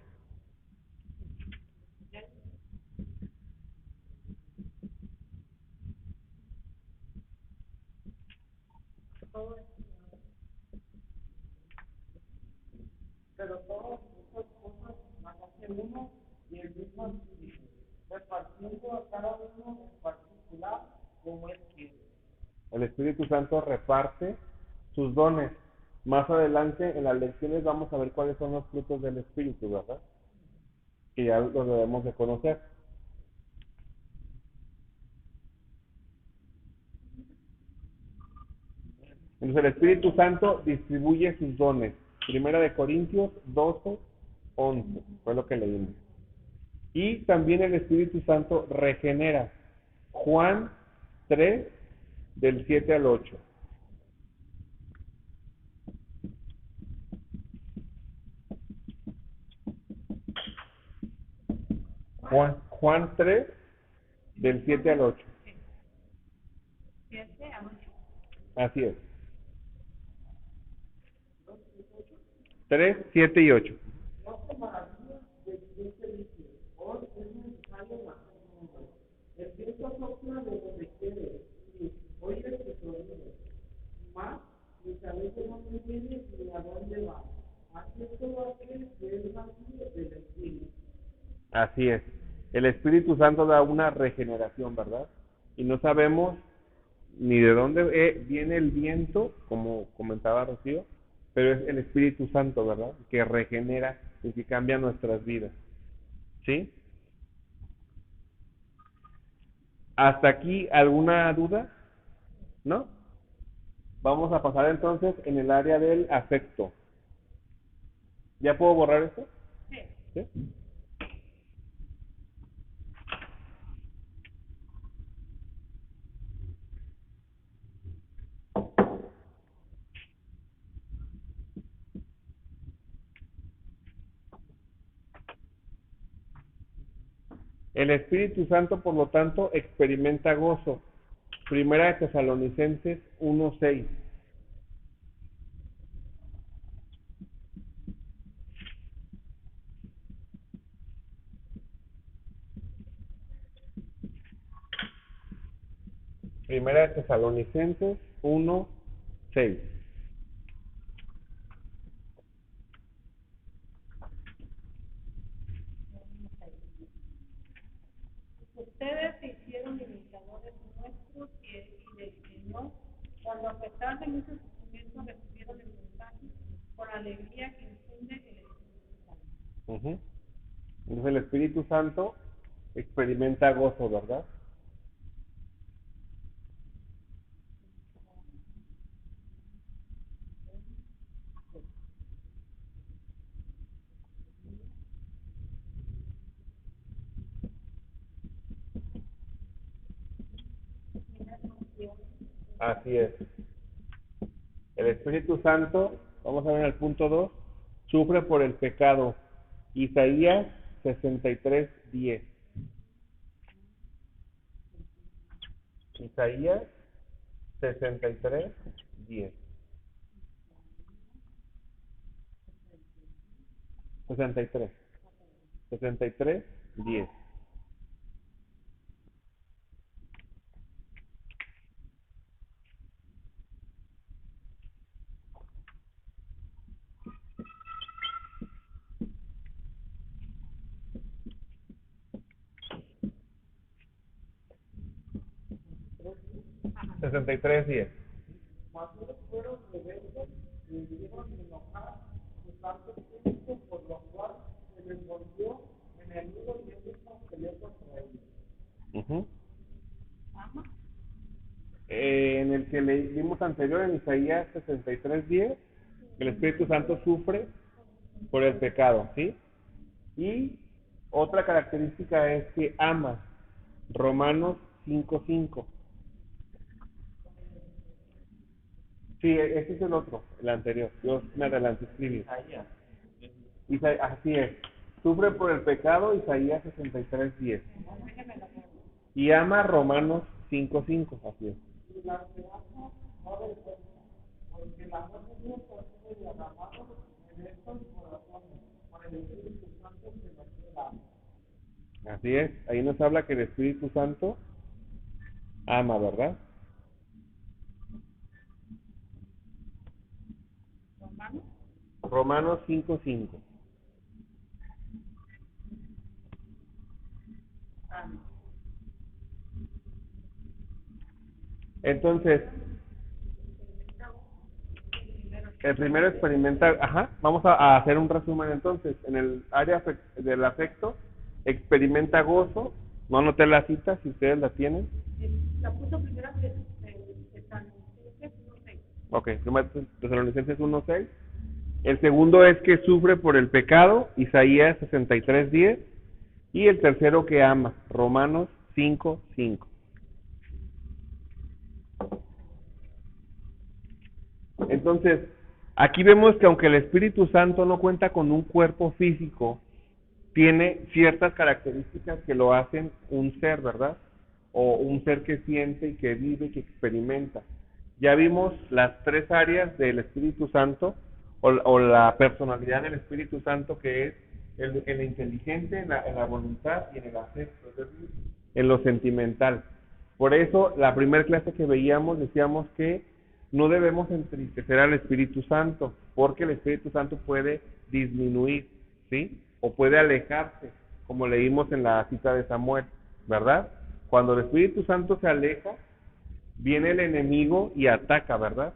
Pero todas estas cosas las hace uno y el mismo espíritu, repartiendo a cada uno en particular como él quiere. El Espíritu Santo reparte sus dones. Más adelante en las lecciones vamos a ver cuáles son los frutos del Espíritu, ¿verdad? Que ya los debemos de conocer. Entonces el Espíritu Santo distribuye sus dones. Primera de Corintios 12:11 fue lo que leímos. Y también el Espíritu Santo regenera. Juan 3, del 7 al 8. Juan 3, del 7 al 8. 7 a 8. Así es. 3, 7 y 8. No se maravilla de quien se dice, hoy es necesario nacer de nuevo. El viento sopla de donde quiere y oye sus sonidos. Mas ni sabéis de dónde viene ni a dónde va. Así es todo aquel que es nacido del Espíritu. Así es. El Espíritu Santo da una regeneración, ¿verdad? Y no sabemos ni de dónde viene el viento, como comentaba Rocío, pero es el Espíritu Santo, ¿verdad? Que regenera y que cambia nuestras vidas. ¿Sí? ¿Hasta aquí alguna duda? ¿No? Vamos a pasar entonces en el área del afecto. ¿Ya puedo borrar esto? Sí. ¿Sí? El Espíritu Santo, por lo tanto, experimenta gozo. Primera de Tesalonicenses 1:6. Primera de Tesalonicenses 1:6. Ustedes se hicieron imitadores nuestros y del Señor, cuando a pesar de muchos sufrimientos recibieron el mensaje con alegría que infunde el Espíritu Santo. Ujú. Entonces el Espíritu Santo experimenta gozo, ¿verdad? Dios. Así es. El Espíritu Santo, vamos a ver en el punto 2, sufre por el pecado. Isaías 63:10. Isaías 63:10. 63. 63:10. Ajá. 63:10. Mas ellos fueron rebeldes y hicieron enojar su santo espíritu, por lo cual se les volvió enemigo y él mismo peleó contra ellos. Ujú. Ama. En el que leímos anterior, en Isaías 63:10, el Espíritu Santo sufre por el pecado, ¿sí? Y otra característica es que ama. Romanos 5:5. Sí, ese es el otro, el anterior. Yo me adelanté escribir. Así es. Sufre por el pecado, Isaías 63:10. Y ama, Romanos 5:5. Así es. Y la que ama no desprecia, porque el amor de Dios ha sido derramado en estos corazones por el Espíritu Santo que nos da. Así es. Ahí nos habla que el Espíritu Santo ama, ¿verdad? Romanos. Romanos 5:5. Amén. Entonces, el primero experimenta, vamos a hacer un resumen entonces. En el área del afecto, experimenta gozo. No anoté la cita, si ustedes la tienen. La puso primero de Tesalonicenses 1:6. Ok, primero Tesalonicenses 1:6. El segundo es que sufre por el pecado, Isaías 63:10. Y el tercero que ama, Romanos 5:5. Entonces, aquí vemos que aunque el Espíritu Santo no cuenta con un cuerpo físico, tiene ciertas características que lo hacen un ser, ¿verdad? O un ser que siente y que vive y que experimenta. Ya vimos las tres áreas del Espíritu Santo o la personalidad del Espíritu Santo, que es el inteligente, en la voluntad y en el afecto, es decir, en lo sentimental. Por eso, la primera clase que veíamos, decíamos que no debemos entristecer al Espíritu Santo, porque el Espíritu Santo puede disminuir, ¿sí? O puede alejarse, como leímos en la cita de Samuel, ¿verdad? Cuando el Espíritu Santo se aleja, viene el enemigo y ataca, ¿verdad?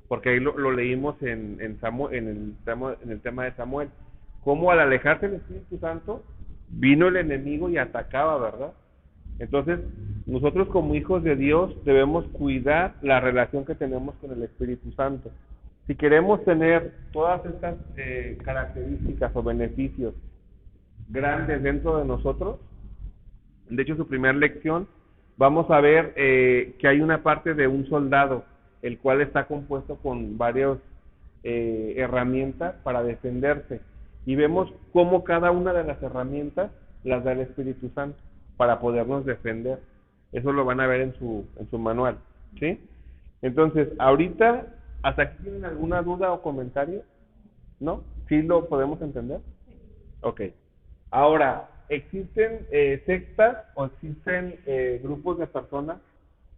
Porque ahí lo leímos en Samuel, en el tema de Samuel. Cómo al alejarse el Espíritu Santo, vino el enemigo y atacaba, ¿verdad? Entonces, nosotros como hijos de Dios debemos cuidar la relación que tenemos con el Espíritu Santo. Si queremos tener todas estas características o beneficios grandes dentro de nosotros, de hecho su primera lección, vamos a ver que hay una parte de un soldado, el cual está compuesto con varias herramientas para defenderse. Y vemos cómo cada una de las herramientas las da el Espíritu Santo para podernos defender. Eso lo van a ver en su manual, ¿sí? Entonces, ahorita, ¿hasta aquí tienen alguna duda o comentario? ¿No? ¿Sí lo podemos entender? Ok. Ahora, ¿existen sectas o existen grupos de personas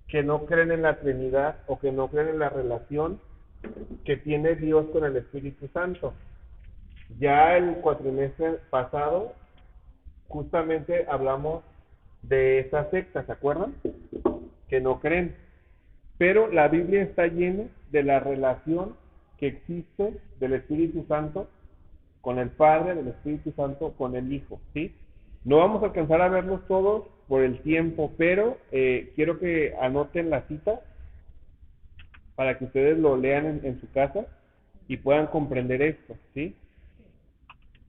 que no creen en la Trinidad o que no creen en la relación que tiene Dios con el Espíritu Santo? Ya el cuatrimestre pasado, justamente hablamos de esas sectas, ¿se acuerdan? Que no creen. Pero la Biblia está llena de la relación que existe del Espíritu Santo con el Padre, del Espíritu Santo con el Hijo, ¿sí? No vamos a alcanzar a verlos todos por el tiempo, pero quiero que anoten la cita para que ustedes lo lean en su casa y puedan comprender esto, ¿sí?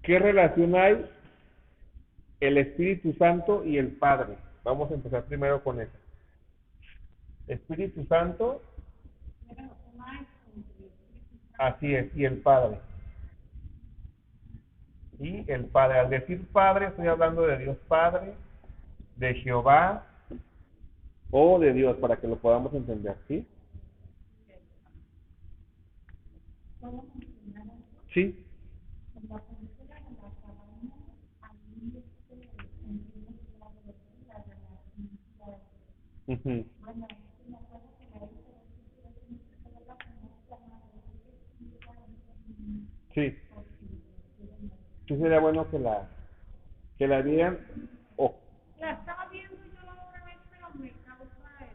¿Qué relación hay el Espíritu Santo y el Padre? Vamos a empezar primero con eso. Espíritu Santo, Era un maestro entre Espíritu Santo. así es, y el Padre. Y el Padre, al decir Padre, estoy hablando de Dios Padre, de Jehová o de Dios, para que lo podamos entender, ¿sí? ¿Cómo funcionaba eso? Sí. En la película de la cabaña, ahí entiendo que la verdad, la relación, Ujú. bueno, me acuerdo que la hice de la Sí. Sí sería bueno que la vieran o la estaba viendo yo la otra vez, pero me causa,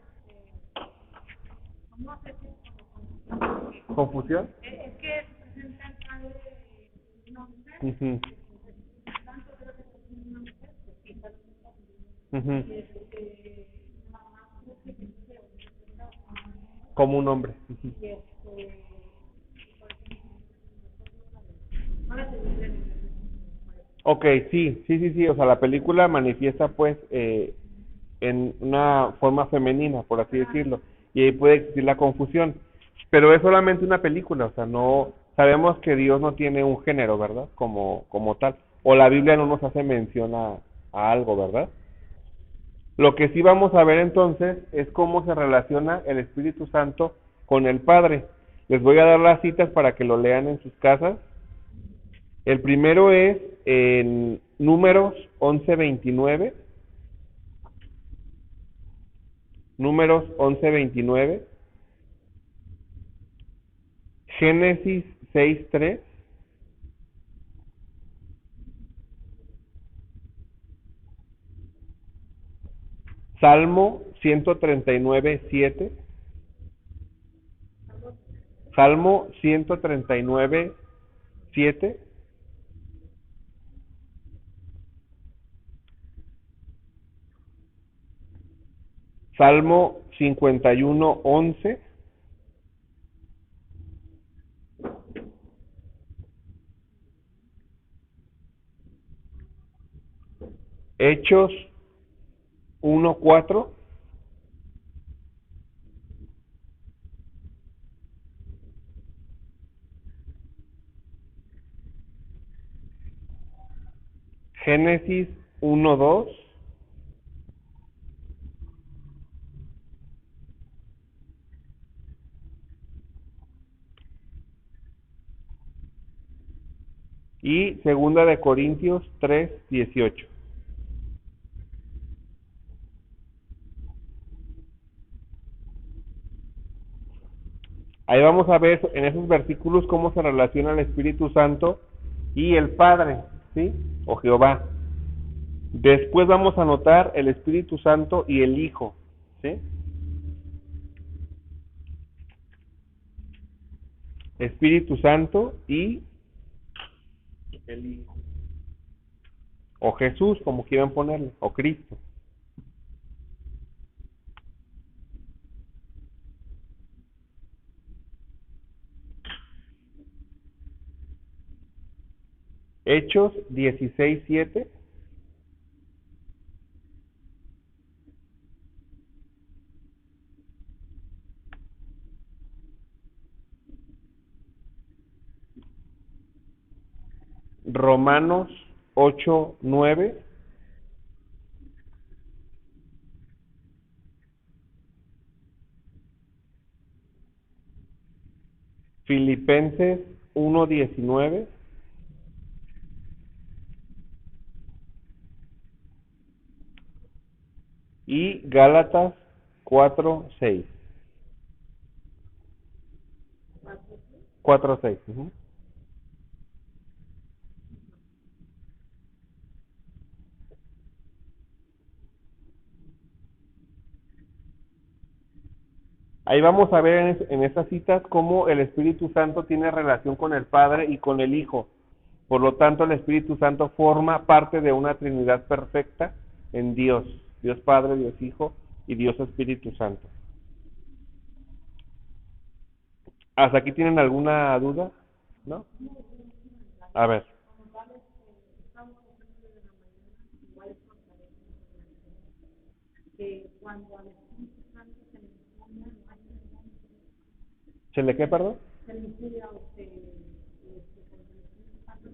¿cómo se dice? confusión. Es que presenta el padre un hombre, Ujú. tanto creo que es un hombre, que sí, pero Ujú. nada más creo que dice, Como un hombre. Ujú. y ahora te diré. Ok, sí, o sea, la película manifiesta pues en una forma femenina, por así decirlo, y ahí puede existir la confusión, pero es solamente una película, o sea, no sabemos que Dios no tiene un género, ¿verdad? Como tal, o la Biblia no nos hace mención a algo, ¿verdad? Lo que sí vamos a ver entonces es cómo se relaciona el Espíritu Santo con el Padre. Les voy a dar las citas para que lo lean en sus casas. El primero es en Números 11:29, Números 11:29, Génesis 6:3, Salmo 139:7, Salmo 139:7, Salmo 51:11, Hechos 1:4, Génesis 1:2 y Segunda de Corintios 3:18. Ahí vamos a ver en esos versículos cómo se relaciona el Espíritu Santo y el Padre, ¿sí? O Jehová. Después vamos a notar el Espíritu Santo y el Hijo, ¿sí? Espíritu Santo y el Hijo. O Jesús, como quieran ponerle, o Cristo. Hechos 16:7, Romanos 8:9, Filipenses 1:19 y Gálatas 4:6. 4:6. Ahí vamos a ver en estas citas cómo el Espíritu Santo tiene relación con el Padre y con el Hijo. Por lo tanto, el Espíritu Santo forma parte de una Trinidad perfecta en Dios. Dios Padre, Dios Hijo y Dios Espíritu Santo. ¿Hasta aquí tienen alguna duda? ¿No? A ver. Que cuando al Espíritu Santo se le pone ¿Se le qué, perdón? Se le incuria o cuando el Espíritu Santo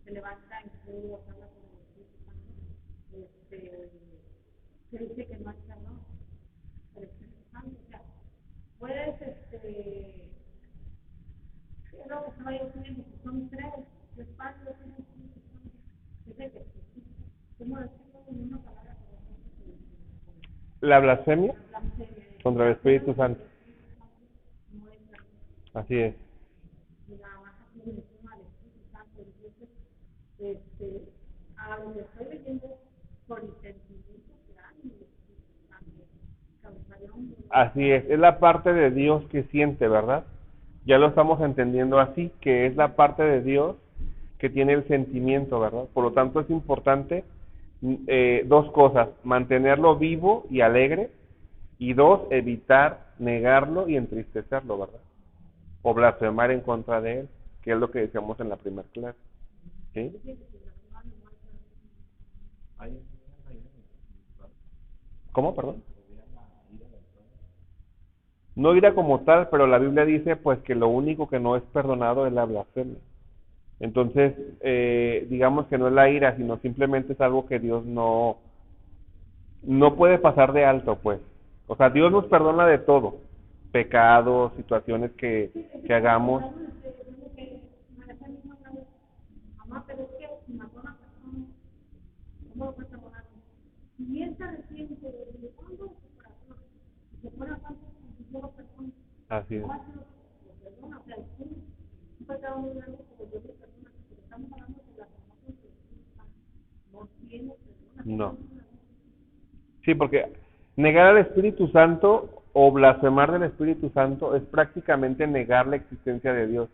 se levanta en público, habla con el Espíritu Santo, se dice que no hay perdón al Espíritu Santo. O sea, puedes, es lo que estaba yo diciendo, que son tres espacios en el Espíritu Santo. Dice que ¿cómo decirlo en una palabra? La blasfemia La blasfemia. contra el Espíritu Santo. No es perdón. Así es. Nada más aquí me encima al Espíritu Santo. Entonces, a lo que estoy leyendo por entendimiento que hay en el Espíritu Santo, causaría un... Así es la parte de Dios que siente, ¿verdad? Ya lo estamos entendiendo así, que es la parte de Dios que tiene el sentimiento, ¿verdad? Por lo tanto es importante dos cosas: mantenerlo vivo y alegre, y dos, evitar negarlo y entristecerlo, ¿verdad? O blasfemar en contra de él, que es lo que decíamos en la primera clase. ¿Sí? ¿Cómo, perdón? No ira como tal, pero la Biblia dice pues que lo único que no es perdonado es la blasfemia. Entonces, digamos que no es la ira, sino simplemente es algo que Dios no puede pasar de alto, pues. O sea, Dios nos perdona de todo: pecados, situaciones que hagamos. Mamá, pero es que si mató a una persona, ¿cómo lo puede perdonar? Si él se arrepiente desde cuándo su corazón se pone a tanto con su sola persona, Así es. ahora se lo perdona. O sea, es un pecado muy grande, como Dios lo perdona, pero estamos hablando de la persona que no tiene perdona. No. Sí, porque negar al Espíritu Santo o blasfemar del Espíritu Santo es prácticamente negar la existencia de Dios.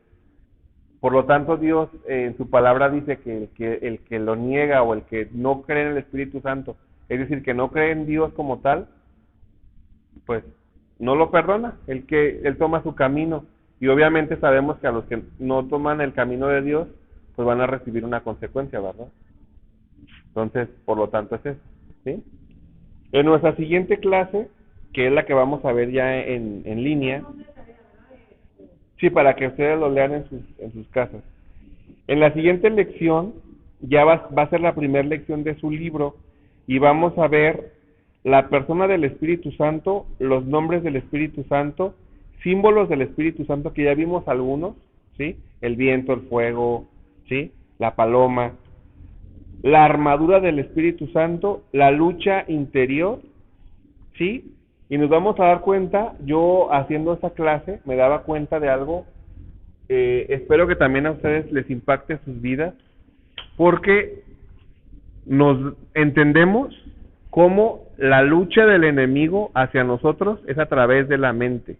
Por lo tanto, Dios en su palabra dice que el que lo niega o el que no cree en el Espíritu Santo, es decir, que no cree en Dios como tal, pues no lo perdona. Él toma su camino, y obviamente sabemos que a los que no toman el camino de Dios, pues van a recibir una consecuencia, ¿verdad? Entonces, por lo tanto es eso, ¿sí? En nuestra siguiente clase, que es la que vamos a ver ya en línea, sí, para que ustedes lo lean en sus casas. En la siguiente lección, ya va a ser la primera lección de su libro, y vamos a ver la persona del Espíritu Santo, los nombres del Espíritu Santo, símbolos del Espíritu Santo, que ya vimos algunos, ¿sí? El viento, el fuego, ¿sí? La paloma, la armadura del Espíritu Santo, la lucha interior, ¿sí? Y nos vamos a dar cuenta, yo haciendo esta clase me daba cuenta de algo, espero que también a ustedes les impacte sus vidas, porque nos entendemos cómo la lucha del enemigo hacia nosotros es a través de la mente.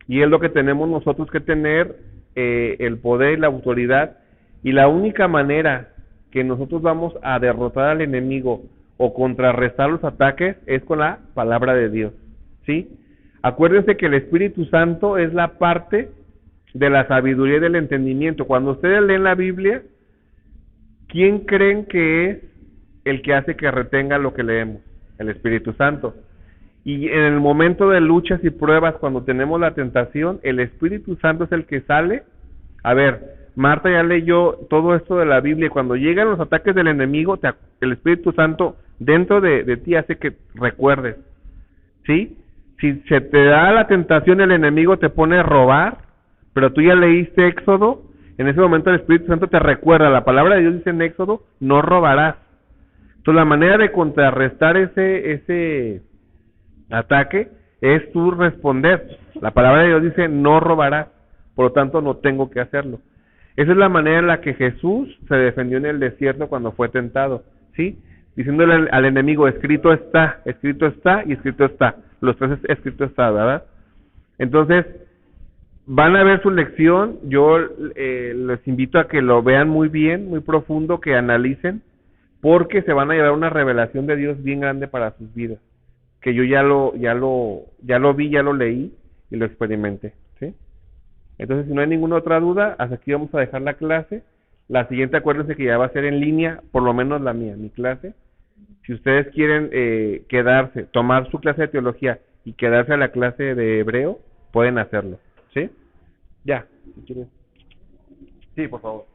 Y es lo que tenemos nosotros que tener, el poder y la autoridad, y la única manera que nosotros vamos a derrotar al enemigo o contrarrestar los ataques es con la palabra de Dios, ¿sí? Acuérdense que el Espíritu Santo es la parte de la sabiduría y del entendimiento. Cuando ustedes leen la Biblia, ¿quién creen que es el que hace que retenga lo que leemos? El Espíritu Santo. Y en el momento de luchas y pruebas, cuando tenemos la tentación, el Espíritu Santo es el que sale. A ver, Marta ya leyó todo esto de la Biblia, y cuando llegan los ataques del enemigo, el Espíritu Santo dentro de ti hace que recuerdes, ¿sí? Si se te da la tentación, el enemigo te pone a robar, pero tú ya leíste Éxodo, en ese momento el Espíritu Santo te recuerda, la palabra de Dios dice en Éxodo, no robarás. Entonces la manera de contrarrestar ese ataque es tú responder. La palabra de Dios dice no robarás, por lo tanto no tengo que hacerlo. Esa es la manera en la que Jesús se defendió en el desierto cuando fue tentado, ¿sí? Diciéndole al enemigo, escrito está y escrito está. Los tres escrito está, ¿verdad? Entonces, van a ver su lección. Yo les invito a que lo vean muy bien, muy profundo, que analicen, porque se van a llevar una revelación de Dios bien grande para sus vidas, que yo ya lo vi, ya lo leí y lo experimenté, ¿sí? Entonces, si no hay ninguna otra duda, hasta aquí vamos a dejar la clase. La siguiente, acuérdense que ya va a ser en línea, por lo menos la mía, mi clase. Si ustedes quieren tomar su clase de teología y quedarse a la clase de hebreo, pueden hacerlo. ¿Sí? Ya, si quieres. Sí, por favor.